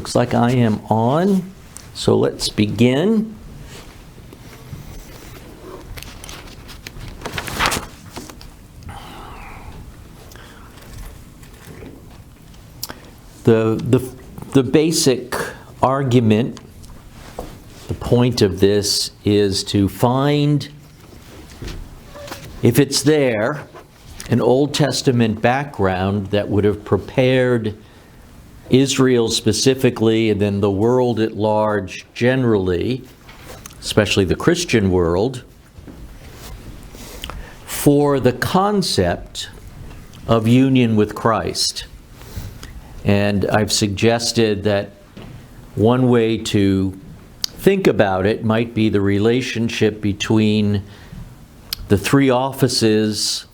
Looks like I am on, so let's begin. The basic argument, the point of this is to find, if it's there, an Old Testament background that would have prepared Israel specifically, and then the world at large generally, especially the Christian world, for the concept of union with Christ. And I've suggested that one way to think about it might be the relationship between the three offices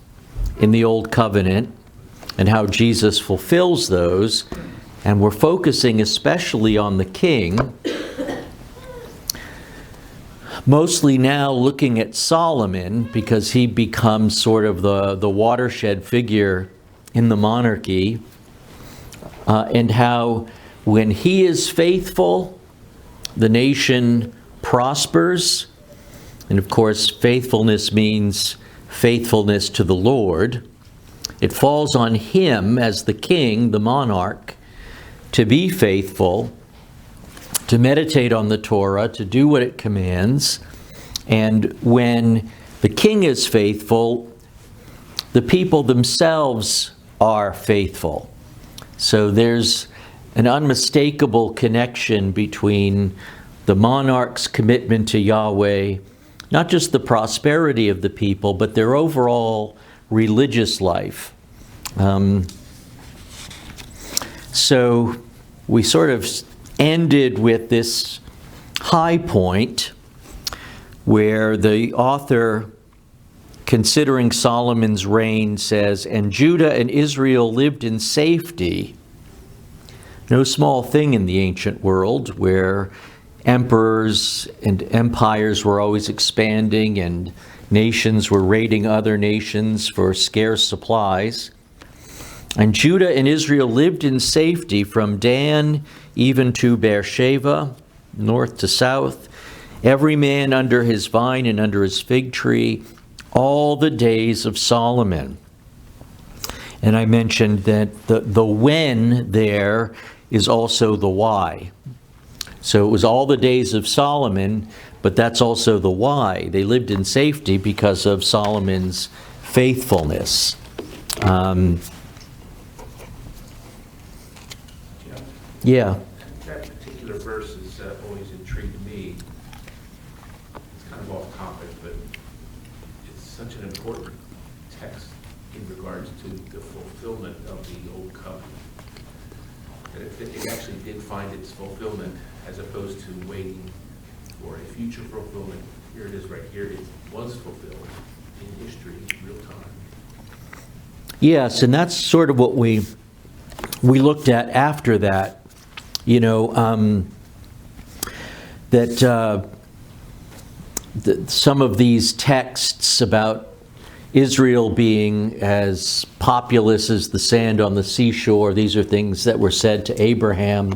in the Old Covenant and how Jesus fulfills those. And we're focusing especially on the king, mostly now looking at Solomon, because he becomes sort of the watershed figure in the monarchy, and how when he is faithful, the nation prospers. And of course, faithfulness means faithfulness to the Lord. It falls on him as the king, the monarch, to be faithful, to meditate on the Torah, to do what it commands. And when the king is faithful, the people themselves are faithful. So there's an unmistakable connection between the monarch's commitment to Yahweh, not just the prosperity of the people, but their overall religious life. So we sort of ended with this high point where the author, considering Solomon's reign, says, "And Judah and Israel lived in safety." No small thing in the ancient world, where emperors and empires were always expanding and nations were raiding other nations for scarce supplies. "And Judah and Israel lived in safety from Dan even to Beersheba, north to south, every man under his vine and under his fig tree, all the days of Solomon." And I mentioned that the when there is also the why. So it was all the days of Solomon, but that's also the why. They lived in safety because of Solomon's faithfulness. Yeah. That particular verse has always intrigued me. It's kind of off topic, but it's such an important text in regards to the fulfillment of the Old Covenant. That it actually did find its fulfillment as opposed to waiting for a future fulfillment. Here it is right here. It was fulfilled in history, in real time. Yes, and that's sort of what we looked at after that. You know, that some of these texts about Israel being as populous as the sand on the seashore, these are things that were said to Abraham.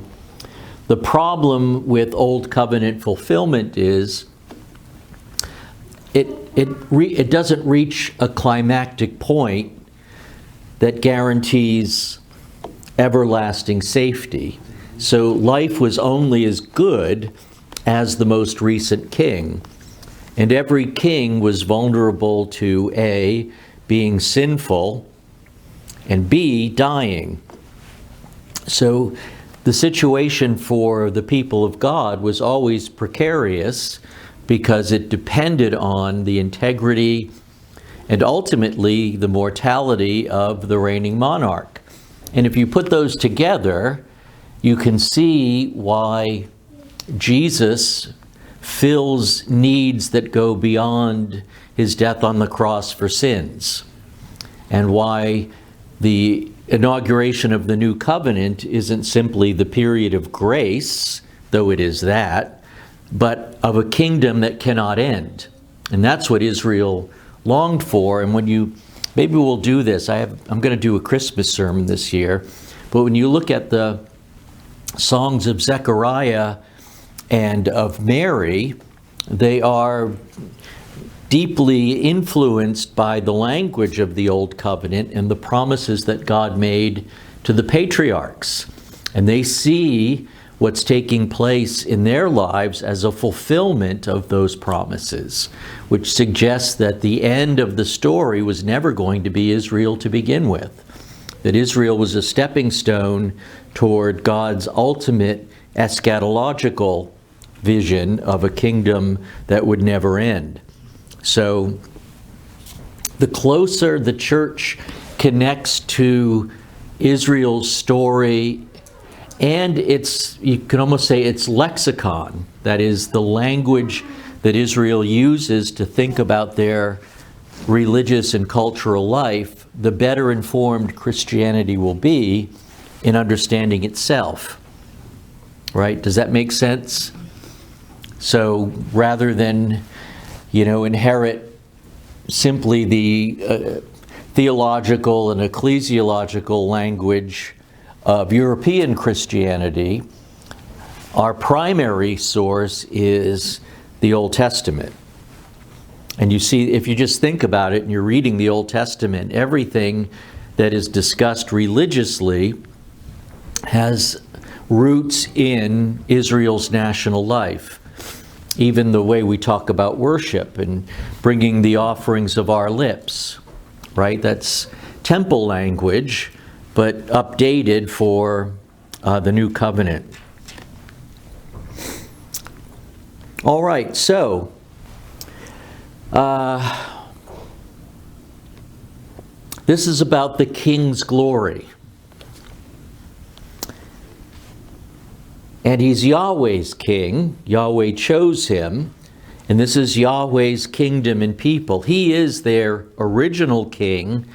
The problem with Old Covenant fulfillment is it doesn't reach a climactic point that guarantees everlasting safety. So life was only as good as the most recent king. And every king was vulnerable to A, being sinful, and B, dying. So the situation for the people of God was always precarious because it depended on the integrity and ultimately the mortality of the reigning monarch. And if you put those together, you can see why Jesus fills needs that go beyond his death on the cross for sins, and why the inauguration of the new covenant isn't simply the period of grace, though it is that, but of a kingdom that cannot end. And that's what Israel longed for. And when you, maybe we'll do this, I'm going to do a Christmas sermon this year, but when you look at the songs of Zechariah and of Mary, they are deeply influenced by the language of the Old Covenant and the promises that God made to the patriarchs. And they see what's taking place in their lives as a fulfillment of those promises, which suggests that the end of the story was never going to be Israel to begin with. That Israel was a stepping stone toward God's ultimate eschatological vision of a kingdom that would never end. So the closer the church connects to Israel's story and its, you can almost say its lexicon, that is the language that Israel uses to think about their religious and cultural life, the better informed Christianity will be in understanding itself. Right? Does that make sense? So rather than, inherit simply the theological and ecclesiological language of European Christianity, our primary source is the Old Testament. And you see, if you just think about it and you're reading the Old Testament, everything that is discussed religiously has roots in Israel's national life. Even the way we talk about worship and bringing the offerings of our lips, right? That's temple language, but updated for the new covenant. All right, so this is about the king's glory. And he's Yahweh's king. Yahweh chose him. And this is Yahweh's kingdom and people. He is their original king.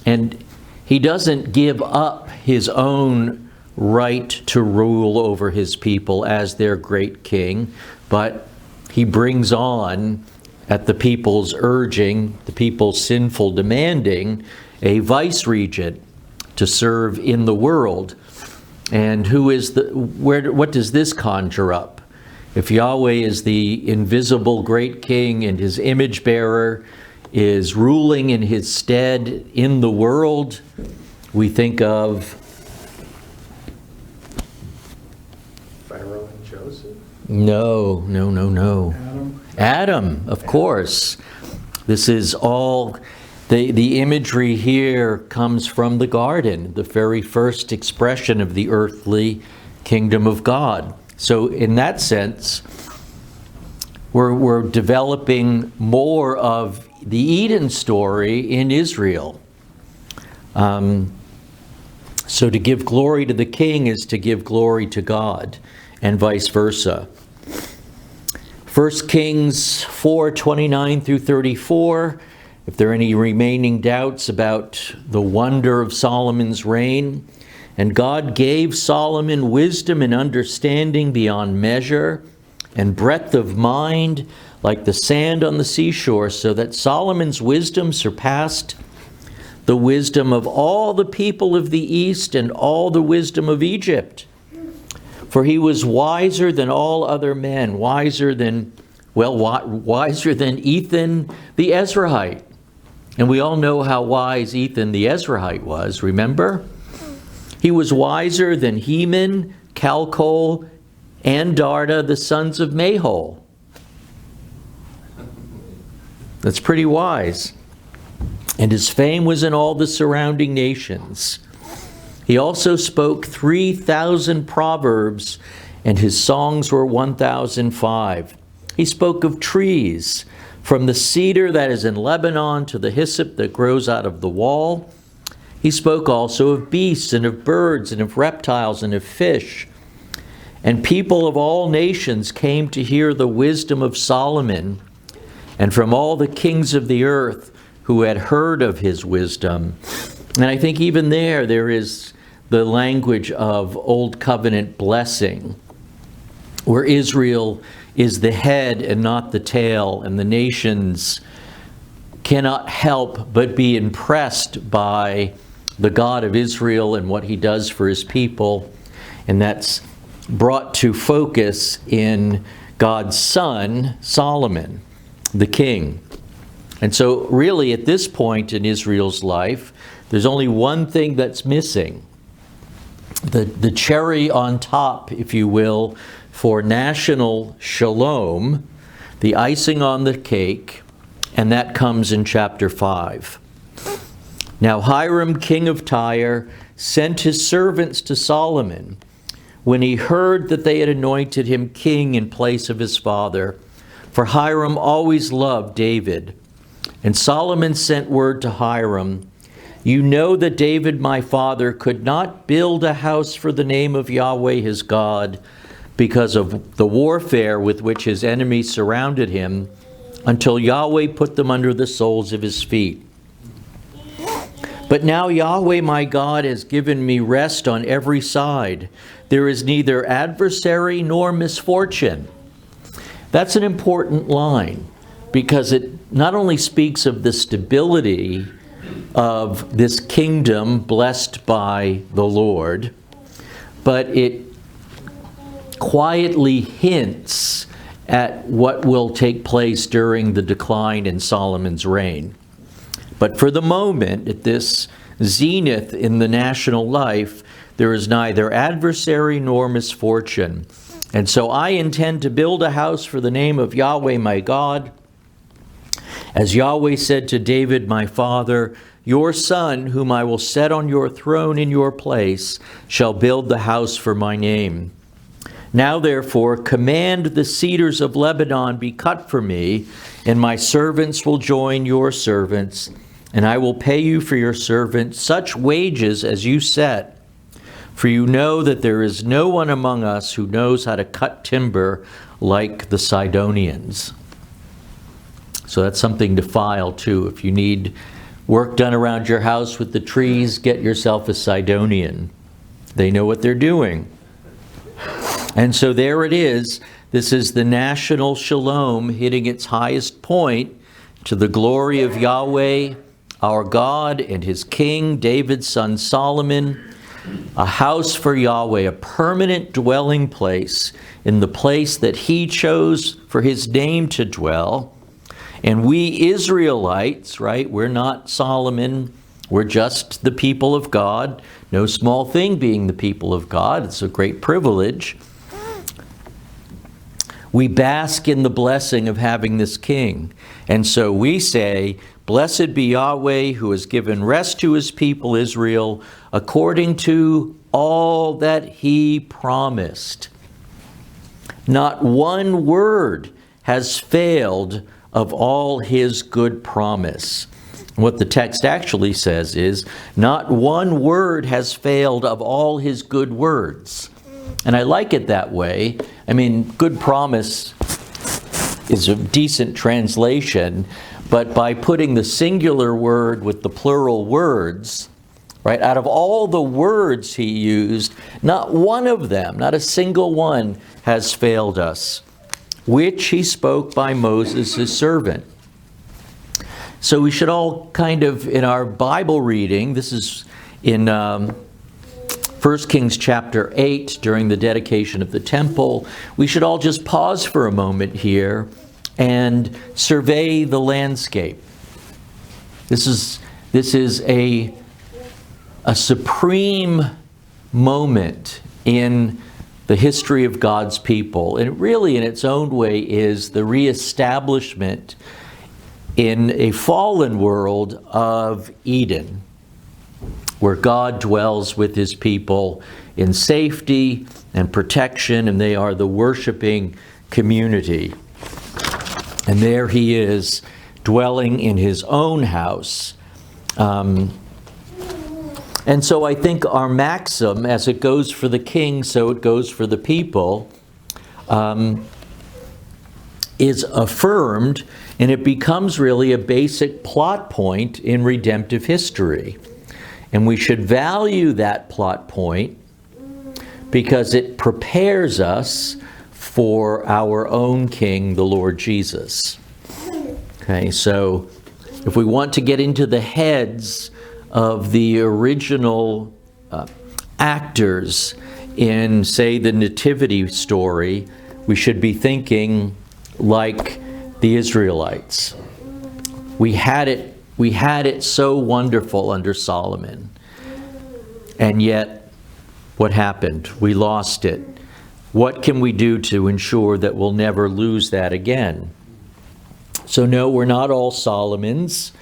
And he doesn't give up his own right to rule over his people as their great king. But he brings on, at the people's urging, the people's sinful demanding, a vice-regent to serve in the world. And who is what does this conjure up? If Yahweh is the invisible great king and his image bearer is ruling in his stead in the world, we think of Pharaoh and Joseph? No. Adam, of Adam. Course. This is all... The imagery here comes from the garden, the very first expression of the earthly kingdom of God. So in that sense, we're developing more of the Eden story in Israel. So to give glory to the king is to give glory to God, and vice versa. 1 Kings 4:29 through 34. If there are any remaining doubts about the wonder of Solomon's reign, and God gave Solomon wisdom and understanding beyond measure, and breadth of mind like the sand on the seashore, so that Solomon's wisdom surpassed the wisdom of all the people of the East and all the wisdom of Egypt. For he was wiser than all other men, wiser than Ethan the Ezrahite. And we all know how wise Ethan the Ezrahite was, remember? He was wiser than Heman, Calcol, and Darda, the sons of Mahol. That's pretty wise. And his fame was in all the surrounding nations. He also spoke 3,000 proverbs, and his songs were 1,005. He spoke of trees, from the cedar that is in Lebanon to the hyssop that grows out of the wall. He spoke also of beasts and of birds and of reptiles and of fish. And people of all nations came to hear the wisdom of Solomon, and from all the kings of the earth who had heard of his wisdom. And I think even there is the language of Old Covenant blessing, where Israel is the head and not the tail, and the nations cannot help but be impressed by the God of Israel and what he does for his people. And that's brought to focus in God's son, Solomon, the king. And so really at this point in Israel's life, there's only one thing that's missing. The cherry on top, if you will, for national shalom, the icing on the cake, and that comes in chapter 5. Now Hiram, king of Tyre, sent his servants to Solomon when he heard that they had anointed him king in place of his father, for Hiram always loved David. And Solomon sent word to Hiram, "You know that David my father could not build a house for the name of Yahweh his God because of the warfare with which his enemies surrounded him, until Yahweh put them under the soles of his feet. But now Yahweh my God has given me rest on every side. There is neither adversary nor misfortune." That's an important line, because it not only speaks of the stability of this kingdom blessed by the Lord, but it quietly hints at what will take place during the decline in Solomon's reign. But for the moment, at this zenith in the national life, there is neither adversary nor misfortune. And so I intend to build a house for the name of Yahweh my God. As Yahweh said to David my father, "Your son, whom I will set on your throne in your place, shall build the house for my name. Now therefore command the cedars of Lebanon be cut for me, and my servants will join your servants, and I will pay you for your servant such wages as you set. For you know that there is no one among us who knows how to cut timber like the Sidonians." So that's something to file too. If you need work done around your house with the trees, get yourself a Sidonian. They know what they're doing. And so there it is. This is the national shalom hitting its highest point to the glory of Yahweh, our God, and his king, David's son Solomon. A house for Yahweh, a permanent dwelling place in the place that he chose for his name to dwell. And we Israelites, right, we're not Solomon, we're just the people of God. No small thing being the people of God, it's a great privilege. We bask in the blessing of having this king. And so we say, "Blessed be Yahweh, who has given rest to his people Israel, according to all that he promised." Not one word has failed of all his good promise. What the text actually says is, not one word has failed of all his good words. And I like it that way. I mean, good promise is a decent translation, but by putting the singular word with the plural words, right, out of all the words he used, not one of them, not a single one, has failed us, which he spoke by Moses, his servant. So we should all kind of, in our Bible reading, this is in 1 Kings chapter 8, during the dedication of the temple, we should all just pause for a moment here and survey the landscape. This is a supreme moment in the history of God's people. And it really, in its own way, is the reestablishment in a fallen world of Eden, where God dwells with his people in safety and protection, and they are the worshiping community. And there he is, dwelling in his own house. And so I think our maxim, as it goes for the king, so it goes for the people, is affirmed, and it becomes really a basic plot point in redemptive history. And we should value that plot point because it prepares us for our own King, the Lord Jesus. Okay, so if we want to get into the heads of the original actors in, say, the nativity story, we should be thinking like the Israelites. We had it so wonderful under Solomon. And yet, what happened? We lost it. What can we do to ensure that we'll never lose that again? So no, we're not all Solomons,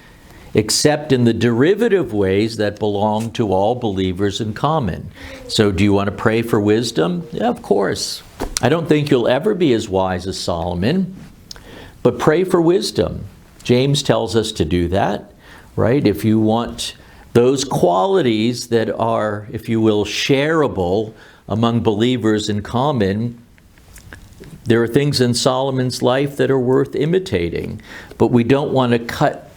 except in the derivative ways that belong to all believers in common. So do you want to pray for wisdom? Yeah, of course. I don't think you'll ever be as wise as Solomon, but pray for wisdom. James tells us to do that, right? If you want those qualities that are, if you will, shareable among believers in common, there are things in Solomon's life that are worth imitating, but we don't want to cut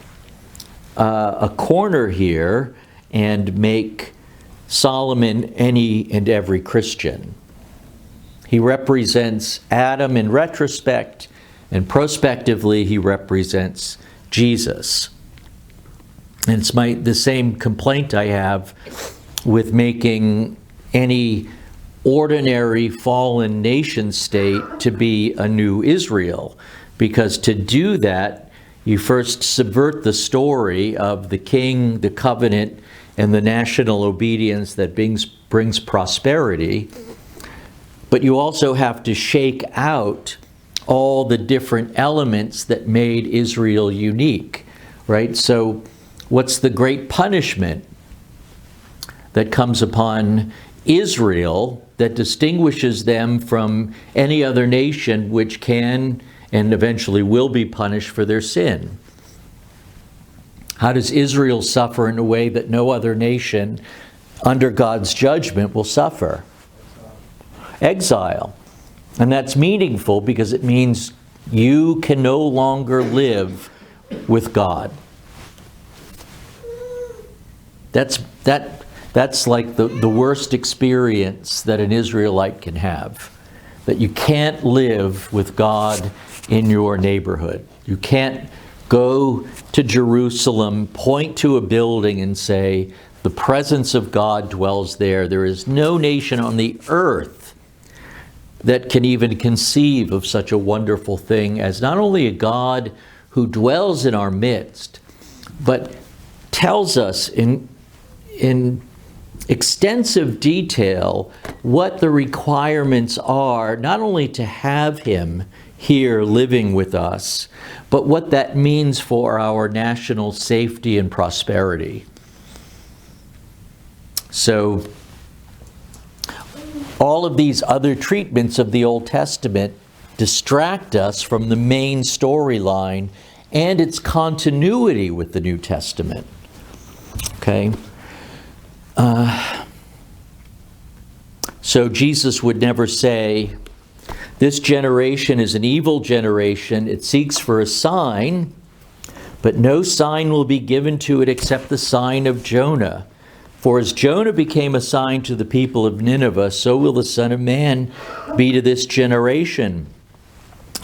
a corner here and make Solomon any and every Christian. He represents Adam in retrospect, and prospectively he represents Jesus. And it's the same complaint I have with making any ordinary fallen nation state to be a new Israel, because to do that, you first subvert the story of the king, the covenant, and the national obedience that brings prosperity. But you also have to shake out all the different elements that made Israel unique, right? So what's the great punishment that comes upon Israel that distinguishes them from any other nation which can and eventually will be punished for their sin? How does Israel suffer in a way that no other nation under God's judgment will suffer? Exile. And that's meaningful because it means you can no longer live with God. That's like the worst experience that an Israelite can have. That you can't live with God in your neighborhood. You can't go to Jerusalem, point to a building and say, the presence of God dwells there. There is no nation on the earth that can even conceive of such a wonderful thing as not only a God who dwells in our midst, but tells us in extensive detail what the requirements are, not only to have him here living with us, but what that means for our national safety and prosperity. So all of these other treatments of the Old Testament distract us from the main storyline and its continuity with the New Testament. Okay? So Jesus would never say, this generation is an evil generation. It seeks for a sign, but no sign will be given to it except the sign of Jonah. For as Jonah became a sign to the people of Nineveh, so will the Son of Man be to this generation.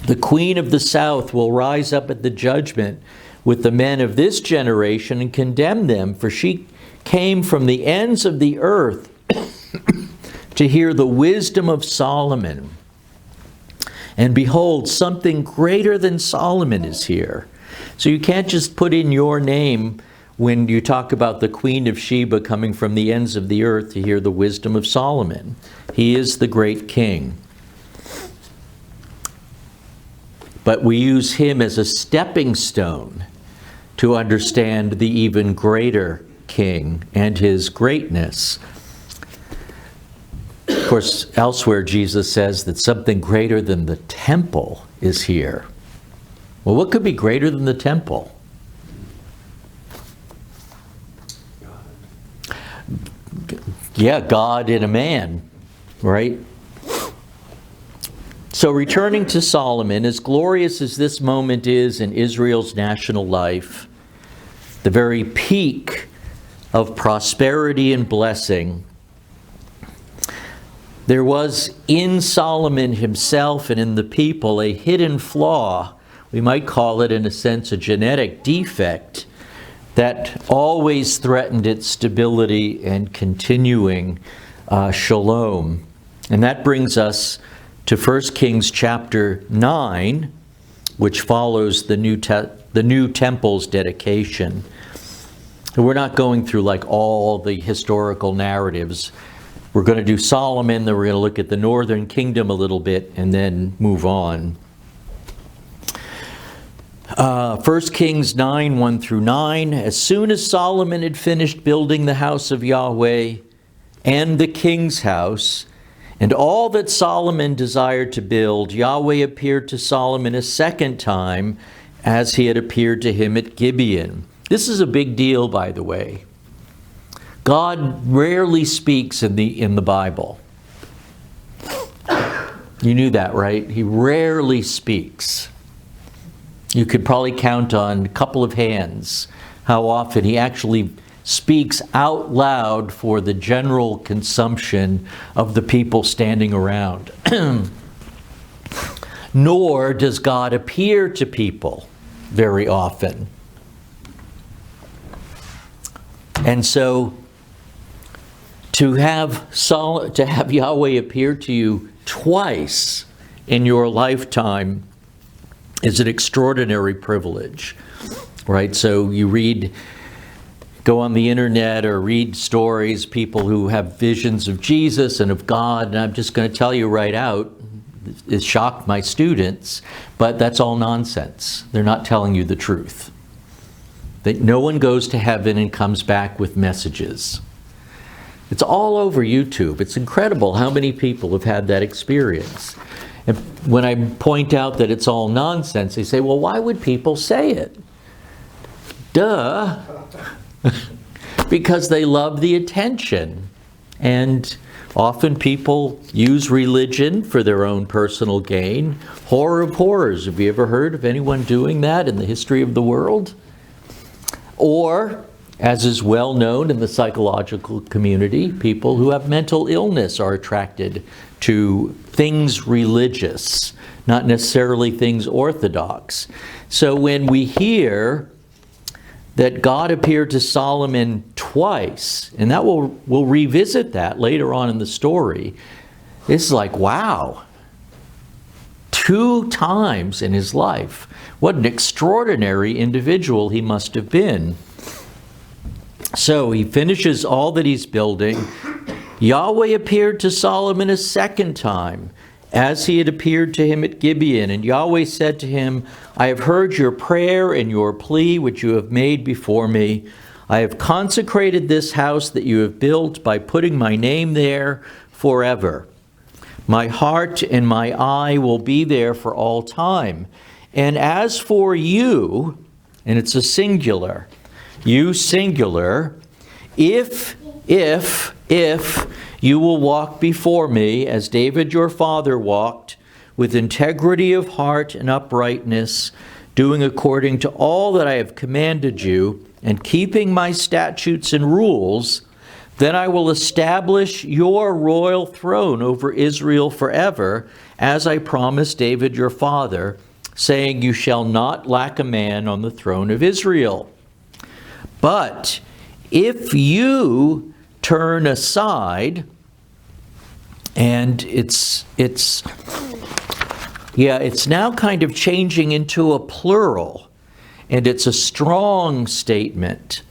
The queen of the south will rise up at the judgment with the men of this generation and condemn them, for she came from the ends of the earth to hear the wisdom of Solomon. And behold, something greater than Solomon is here. So you can't just put in your name when you talk about the Queen of Sheba coming from the ends of the earth to hear the wisdom of Solomon. He is the great king. But we use him as a stepping stone to understand the even greater king and his greatness. Of course, elsewhere Jesus says that something greater than the temple is here. Well, what could be greater than the temple? Yeah, God in a man, right? So returning to Solomon, as glorious as this moment is in Israel's national life, the very peak of prosperity and blessing, there was in Solomon himself and in the people a hidden flaw. We might call it, in a sense, a genetic defect that always threatened its stability and continuing shalom. And that brings us to 1 Kings chapter 9, which follows the new temple's dedication. And we're not going through like all the historical narratives. We're going to do Solomon, then we're going to look at the northern kingdom a little bit, and then move on. 1 Kings 9, 1 through 9. As soon as Solomon had finished building the house of Yahweh and the king's house, and all that Solomon desired to build, Yahweh appeared to Solomon a second time, as he had appeared to him at Gibeon. This is a big deal, by the way. God rarely speaks in the Bible. You knew that, right? He rarely speaks. You could probably count on a couple of hands how often he actually speaks out loud for the general consumption of the people standing around. Nor does God appear to people very often. And so to have Yahweh appear to you twice in your lifetime is an extraordinary privilege, right? So you go on the internet or read stories, people who have visions of Jesus and of God, and I'm just going to tell you right out, it shocked my students, but that's all nonsense. They're not telling you the truth. That no one goes to heaven and comes back with messages. It's all over YouTube. It's incredible how many people have had that experience. And when I point out that it's all nonsense, they say, well, why would people say it? Duh. Because they love the attention. And often people use religion for their own personal gain. Horror of horrors. Have you ever heard of anyone doing that in the history of the world? Or, as is well known in the psychological community, people who have mental illness are attracted to things religious, not necessarily things orthodox. So when we hear that God appeared to Solomon twice, and that we'll revisit that later on in the story, it's like, wow, 2 times in his life. What an extraordinary individual he must have been. So he finishes all that he's building. Yahweh appeared to Solomon a second time, as he had appeared to him at Gibeon. And Yahweh said to him, I have heard your prayer and your plea which you have made before me. I have consecrated this house that you have built by putting my name there forever. My heart and my eye will be there for all time. And as for you, and it's a singular, you singular, if you will walk before me as David your father walked, with integrity of heart and uprightness, doing according to all that I have commanded you, and keeping my statutes and rules, then I will establish your royal throne over Israel forever, as I promised David your father, saying, you shall not lack a man on the throne of Israel. But if you turn aside, and it's now kind of changing into a plural, and it's a strong statement.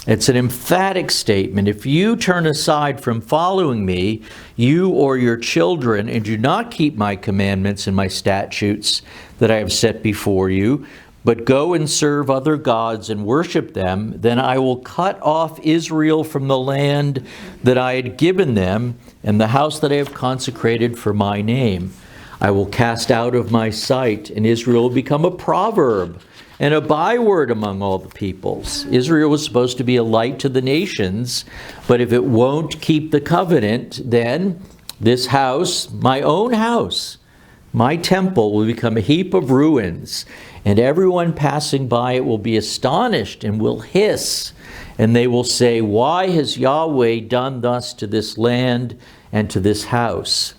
It's an emphatic statement. If you turn aside from following me, you or your children, and do not keep my commandments and my statutes that I have set before you, but go and serve other gods and worship them, then I will cut off Israel from the land that I had given them and the house that I have consecrated for my name. I will cast out of my sight, and Israel will become a proverb and a byword among all the peoples. Israel was supposed to be a light to the nations, but if it won't keep the covenant, then this house, my own house, my temple, will become a heap of ruins, and everyone passing by it will be astonished and will hiss, and they will say, why has Yahweh done thus to this land and to this house?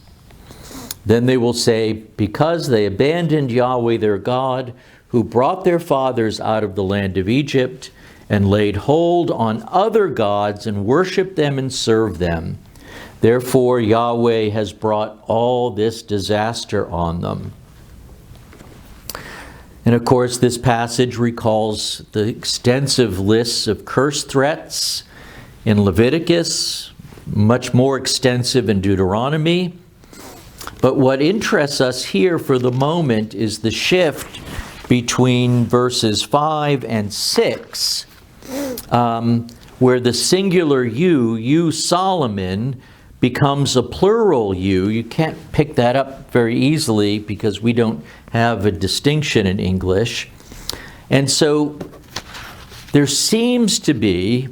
Then they will say, because they abandoned Yahweh their God, who brought their fathers out of the land of Egypt, and laid hold on other gods and worshiped them and served them. Therefore, Yahweh has brought all this disaster on them. And of course, this passage recalls the extensive lists of curse threats in Leviticus, much more extensive in Deuteronomy. But what interests us here for the moment is the shift between verses 5 and 6, where the singular you, Solomon, becomes a plural you. You can't pick that up very easily because we don't have a distinction in English. And so there seems to be,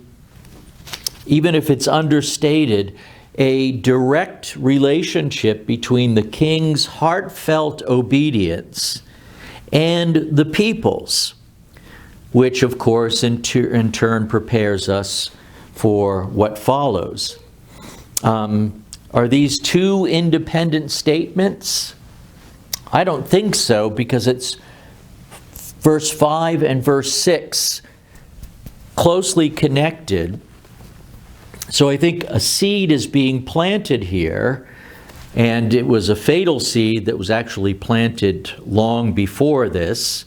even if it's understated, a direct relationship between the king's heartfelt obedience and the people's, which of course in turn prepares us for what follows. Are these two independent statements? I don't think so, because it's verse 5 and verse 6 closely connected. So I think a seed is being planted here, and it was a fatal seed that was actually planted long before this,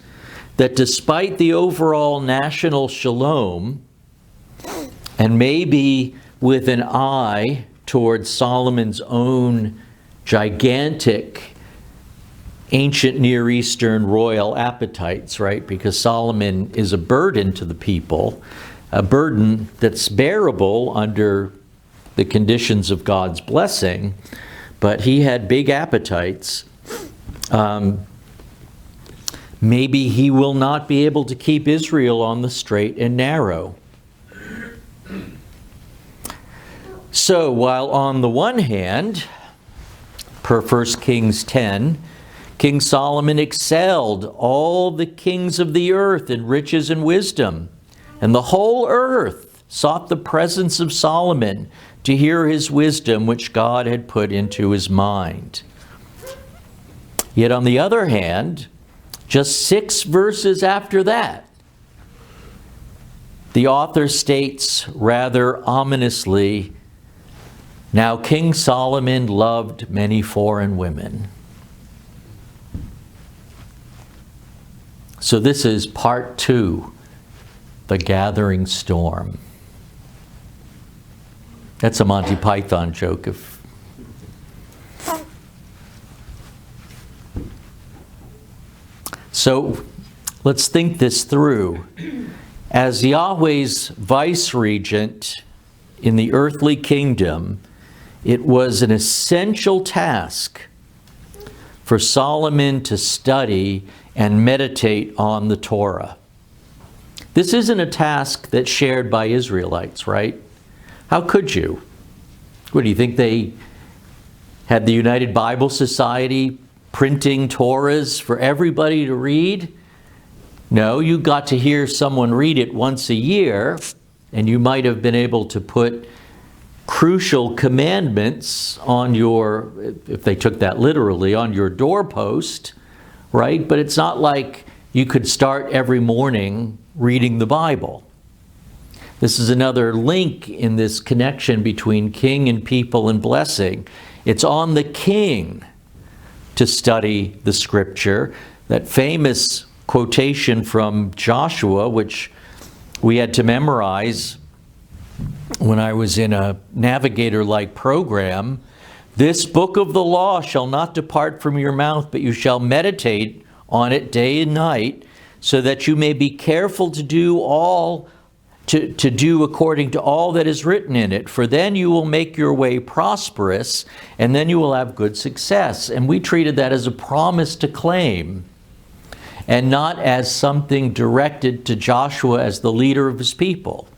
that despite the overall national shalom, and maybe with an eye towards Solomon's own gigantic ancient Near Eastern royal appetites, right? Because Solomon is a burden to the people, a burden that's bearable under the conditions of God's blessing, but he had big appetites. Maybe he will not be able to keep Israel on the straight and narrow. So while on the one hand, per 1 Kings 10, King Solomon excelled all the kings of the earth in riches and wisdom, and the whole earth sought the presence of Solomon to hear his wisdom which God had put into his mind. Yet on the other hand, just 6 verses after that, the author states rather ominously, "Now King Solomon loved many foreign women." So this is part 2, the gathering storm. That's a Monty Python joke. So let's think this through. As Yahweh's vice-regent in the earthly kingdom, it was an essential task for Solomon to study and meditate on the Torah. This isn't a task that's shared by Israelites, right? How could you? What do you think, they had the United Bible Society printing Torahs for everybody to read? No, you got to hear someone read it once a year, and you might have been able to put crucial commandments on your, if they took that literally, on your doorpost, right? But it's not like you could start every morning reading the Bible. This is another link in this connection between king and people and blessing. It's on the king to study the scripture. That famous quotation from Joshua, which we had to memorize when I was in a navigator-like program, "This book of the law shall not depart from your mouth, but you shall meditate on it day and night, so that you may be careful to do according to all that is written in it. For then you will make your way prosperous, and then you will have good success." And we treated that as a promise to claim, and not as something directed to Joshua as the leader of his people.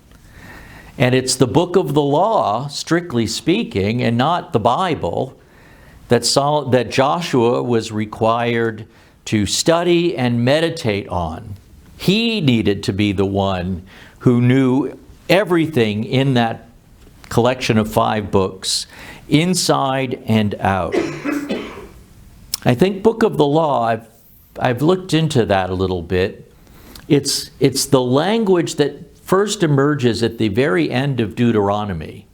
And it's the book of the law, strictly speaking, and not the Bible, that Joshua was required to study and meditate on. He needed to be the one who knew everything in that collection of 5 books, inside and out. I think book of the law, I've looked into that a little bit. It's the language that first emerges at the very end of Deuteronomy.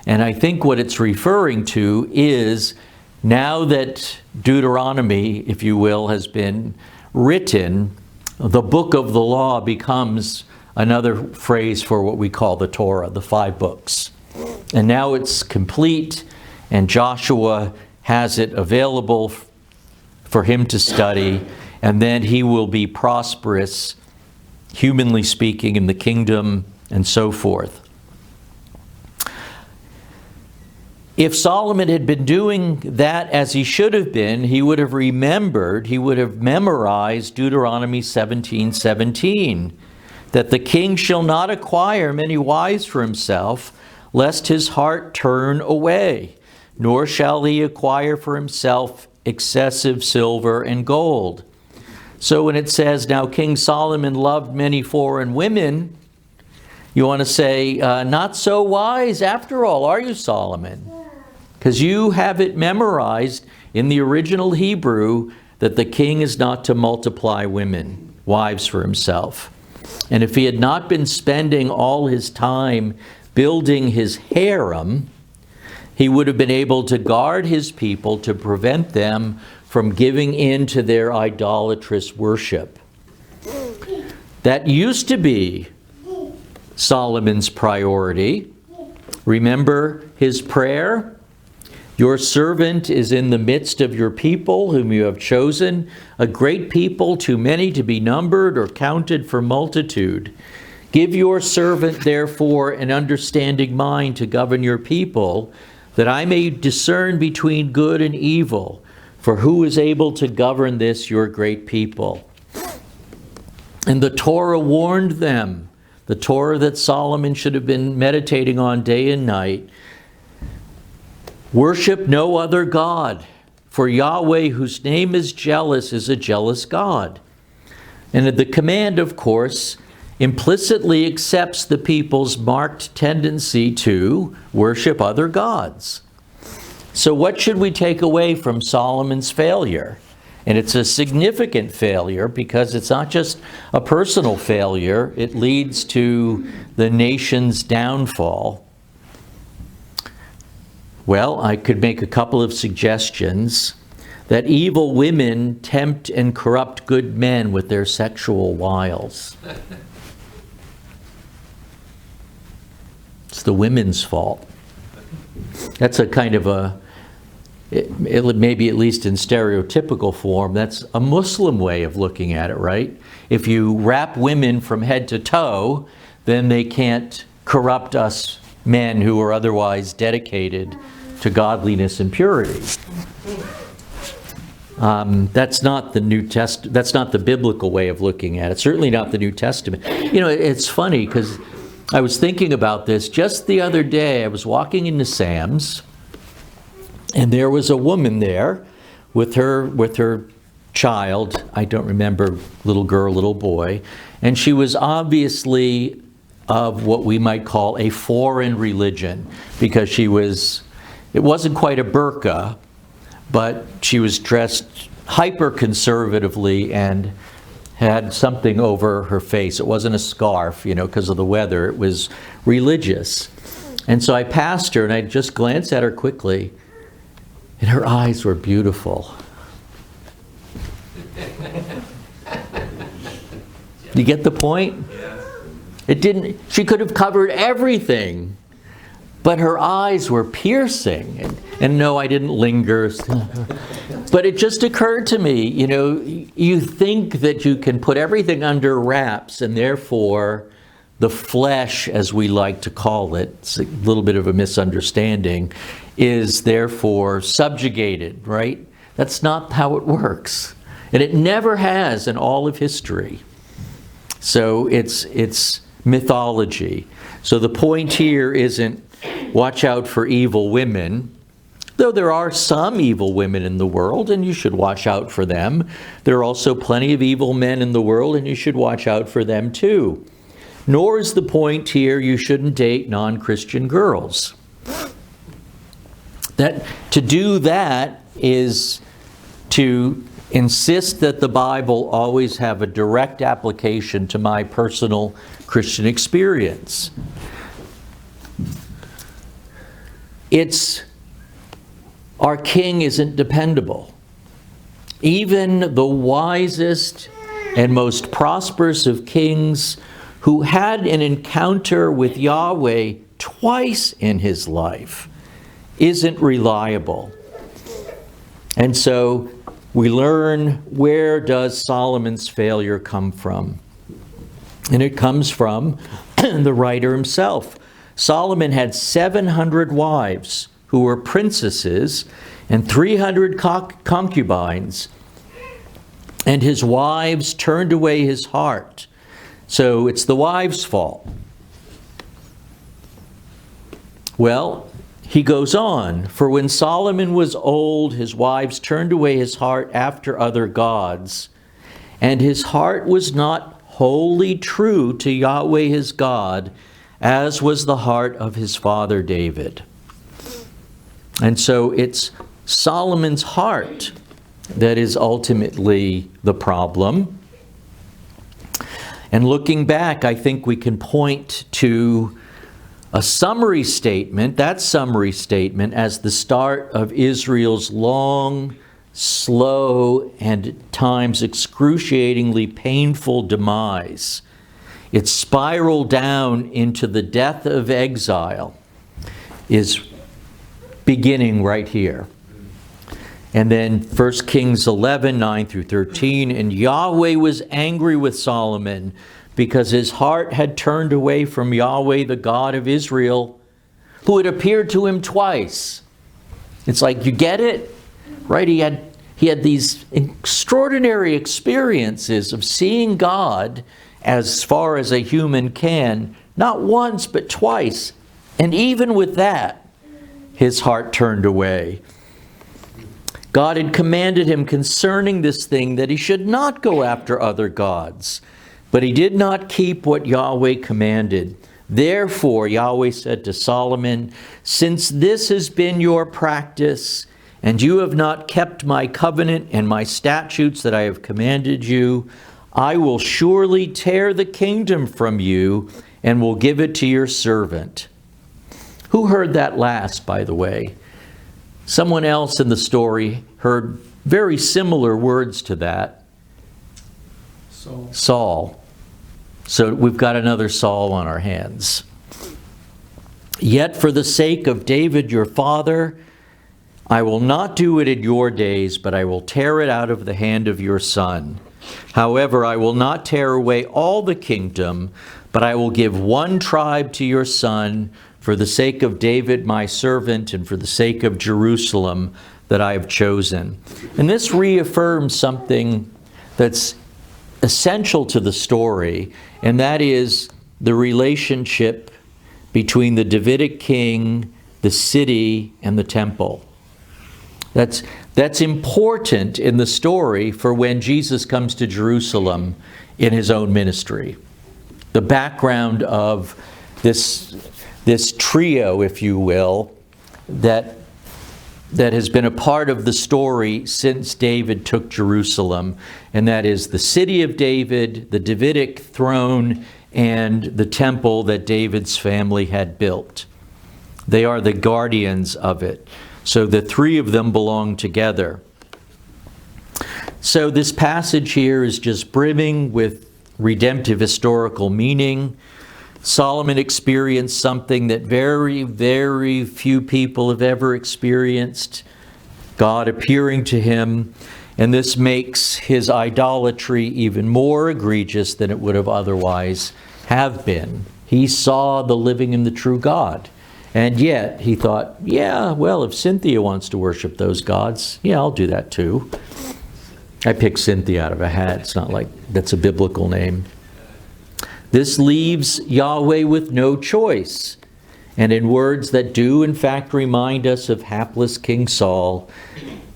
And I think what it's referring to is, now that Deuteronomy, if you will, has been written, the book of the law becomes another phrase for what we call the Torah, the 5 books. And now it's complete, and Joshua has it available for him to study, and then he will be prosperous, humanly speaking, in the kingdom and so forth. If Solomon had been doing that as he should have been, he would have remembered, he would have memorized Deuteronomy 17:17, that the king shall not acquire many wives for himself, lest his heart turn away, nor shall he acquire for himself excessive silver and gold. So when it says, now King Solomon loved many foreign women, you want to say, not so wise after all, are you, Solomon? Because you have it memorized in the original Hebrew that the king is not to multiply women, wives for himself. And if he had not been spending all his time building his harem, he would have been able to guard his people to prevent them from giving in to their idolatrous worship. That used to be Solomon's priority. Remember his prayer? Your servant is in the midst of your people, whom you have chosen, a great people, too many to be numbered or counted for multitude. Give your servant, therefore, an understanding mind to govern your people, that I may discern between good and evil. For who is able to govern this, your great people? And the Torah warned them, the Torah that Solomon should have been meditating on day and night. Worship no other God, for Yahweh, whose name is jealous, is a jealous God. And the command, of course, implicitly accepts the people's marked tendency to worship other gods. So what should we take away from Solomon's failure? And it's a significant failure, because it's not just a personal failure, it leads to the nation's downfall. Well, I could make a couple of suggestions. That evil women tempt and corrupt good men with their sexual wiles. It's the women's fault. That's a kind of a, maybe at least in stereotypical form, that's a Muslim way of looking at it, right? If you wrap women from head to toe, then they can't corrupt us men who are otherwise dedicated to godliness and purity. That's not the New Testament. That's not the biblical way of looking at it. Certainly not the New Testament. You know, it's funny because I was thinking about this just the other day. I was walking into Sam's, and there was a woman there with her child. I don't remember, little girl, little boy, and she was obviously of what we might call a foreign religion, because she was. It wasn't quite a burqa, but she was dressed hyper-conservatively and had something over her face. It wasn't a scarf, you know, because of the weather. It was religious. And so I passed her, and I just glanced at her quickly, and her eyes were beautiful. You get the point? It didn't, she could have covered everything, but her eyes were piercing. And no, I didn't linger. But it just occurred to me, you know, you think that you can put everything under wraps, and therefore the flesh, as we like to call it, it's a little bit of a misunderstanding, is therefore subjugated, right? That's not how it works. And it never has in all of history. So it's mythology. So the point here isn't watch out for evil women, though there are some evil women in the world, and you should watch out for them. There are also plenty of evil men in the world, and you should watch out for them too. Nor is the point here you shouldn't date non-Christian girls. That to do that is to insist that the Bible always have a direct application to my personal Christian experience. It's our king isn't dependable. Even the wisest and most prosperous of kings, who had an encounter with Yahweh twice in his life, isn't reliable. And so we learn, where does Solomon's failure come from? And it comes from the writer himself. Solomon had 700 wives who were princesses and 300 concubines. And his wives turned away his heart. So it's the wives' fault. Well, he goes on, for when Solomon was old, his wives turned away his heart after other gods, and his heart was not wholly true to Yahweh his God, as was the heart of his father David. And so it's Solomon's heart that is ultimately the problem. And looking back, I think we can point to a summary statement, that summary statement, as the start of Israel's long, slow, and at times excruciatingly painful demise. It spiraled down into the death of exile, is beginning right here. And then 1 Kings 11, 9 through 13, and Yahweh was angry with Solomon because his heart had turned away from Yahweh, the God of Israel, who had appeared to him twice. It's like, you get it? Right? He had these extraordinary experiences of seeing God as far as a human can, not once, but twice. And even with that, his heart turned away. God had commanded him concerning this thing that he should not go after other gods, but he did not keep what Yahweh commanded. Therefore, Yahweh said to Solomon, since this has been your practice, and you have not kept my covenant and my statutes that I have commanded you, I will surely tear the kingdom from you and will give it to your servant. Who heard that last, by the way? Someone else in the story heard very similar words to that. Saul. So we've got another Saul on our hands. Yet for the sake of David your father, I will not do it in your days, but I will tear it out of the hand of your son. However, I will not tear away all the kingdom, but I will give one tribe to your son, for the sake of David my servant, and for the sake of Jerusalem that I have chosen. And this reaffirms something that's essential to the story, and that is the relationship between the Davidic king, the city, and the temple. That's important in the story for when Jesus comes to Jerusalem in his own ministry. The background of this trio, if you will, that has been a part of the story since David took Jerusalem, and that is the city of David, the Davidic throne, and the temple that David's family had built. They are the guardians of it. So the three of them belong together. So this passage here is just brimming with redemptive historical meaning. Solomon experienced something that very, very few people have ever experienced, God appearing to him, and this makes his idolatry even more egregious than it would have otherwise have been. He saw the living and the true God, and yet he thought, yeah, well, if Cynthia wants to worship those gods, yeah, I'll do that too. I picked Cynthia out of a hat. It's not like that's a biblical name. This leaves Yahweh with no choice. And in words that do in fact remind us of hapless King Saul,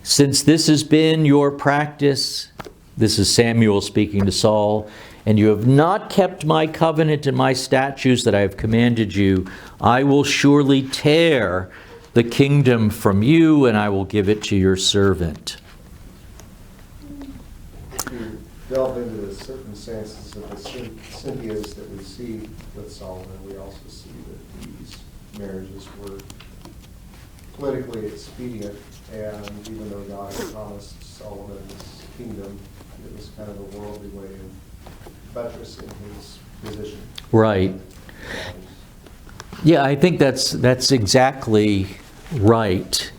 since this has been your practice, this is Samuel speaking to Saul, and you have not kept my covenant and my statutes that I have commanded you, I will surely tear the kingdom from you, and I will give it to your servant. Delve into the circumstances of the Cynthias that we see with Solomon, we also see that these marriages were politically expedient, and even though God had promised Solomon his kingdom, it was kind of a worldly way of buttressing his position. Right. Yeah, I think that's exactly right,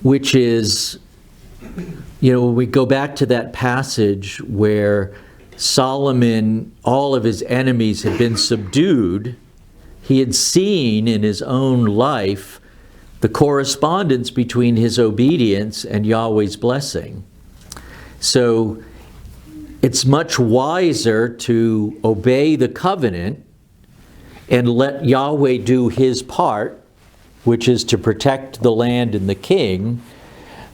which is, when we go back to that passage where Solomon, all of his enemies had been subdued, he had seen in his own life the correspondence between his obedience and Yahweh's blessing. So it's much wiser to obey the covenant and let Yahweh do his part, which is to protect the land and the king,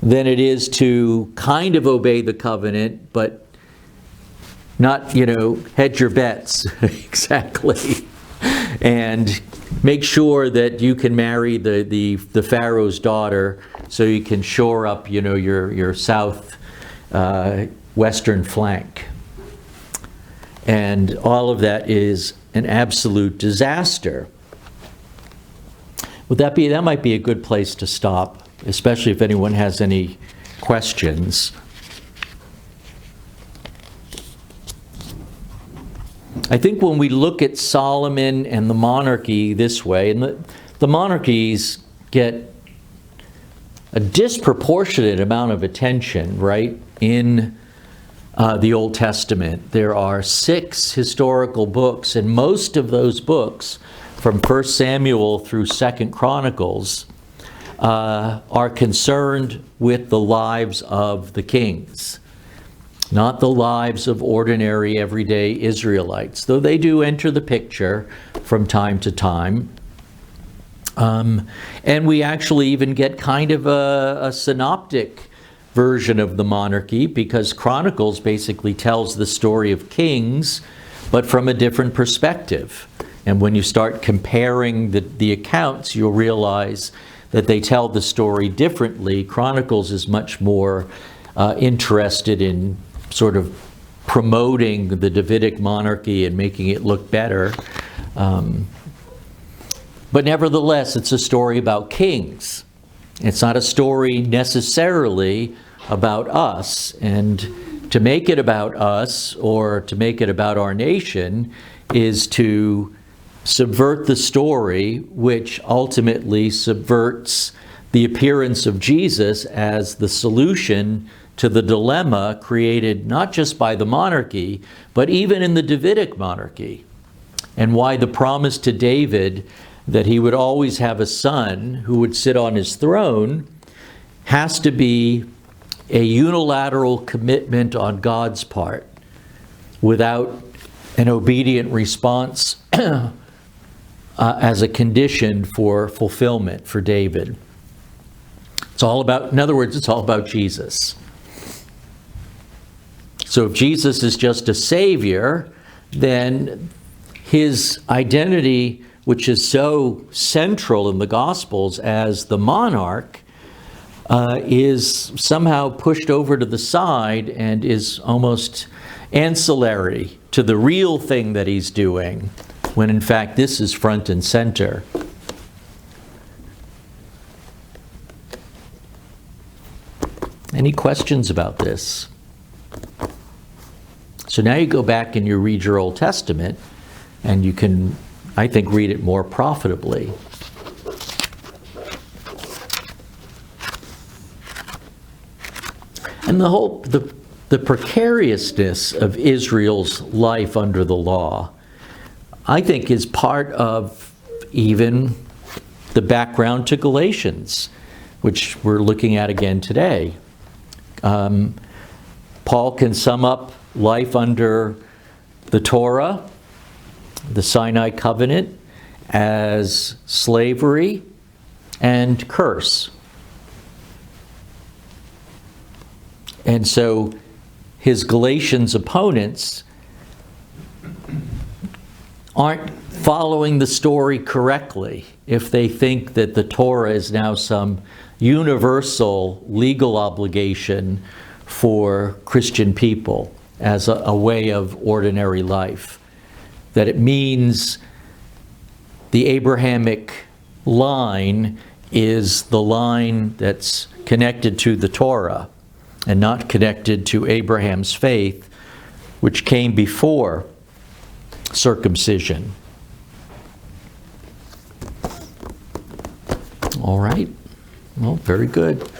than it is to kind of obey the covenant, but not, hedge your bets exactly. And make sure that you can marry the Pharaoh's daughter so you can shore up, your south western flank. And all of that is an absolute disaster. That might be a good place to stop, especially if anyone has any questions. I think when we look at Solomon and the monarchy this way, and the monarchies get a disproportionate amount of attention, right, in the Old Testament. There are 6 historical books, and most of those books, from 1 Samuel through 2 Chronicles, are concerned with the lives of the kings, not the lives of ordinary, everyday Israelites, though they do enter the picture from time to time. And we actually even get kind of a synoptic version of the monarchy, because Chronicles basically tells the story of kings, but from a different perspective. And when you start comparing the accounts, you'll realize that they tell the story differently. Chronicles is much more interested in sort of promoting the Davidic monarchy and making it look better. But nevertheless, it's a story about kings. It's not a story necessarily about us. And to make it about us, or to make it about our nation, is to subvert the story, which ultimately subverts the appearance of Jesus as the solution to the dilemma created not just by the monarchy, but even in the Davidic monarchy. And why the promise to David that he would always have a son who would sit on his throne has to be a unilateral commitment on God's part without an obedient response as a condition for fulfillment for David. It's all about, in other words, it's all about Jesus. So if Jesus is just a savior, then his identity, which is so central in the Gospels as the monarch, is somehow pushed over to the side and is almost ancillary to the real thing that he's doing, when in fact this is front and center. Any questions about this? So now you go back and you read your Old Testament, and you can, I think, read it more profitably. And the precariousness of Israel's life under the law, I think, is part of even the background to Galatians, which we're looking at again today. Paul can sum up life under the Torah, the Sinai covenant, as slavery and curse. And so his Galatians opponents aren't following the story correctly if they think that the Torah is now some universal legal obligation for Christian people as a way of ordinary life. That it means the Abrahamic line is the line that's connected to the Torah and not connected to Abraham's faith, which came before circumcision. All right. Well, very good.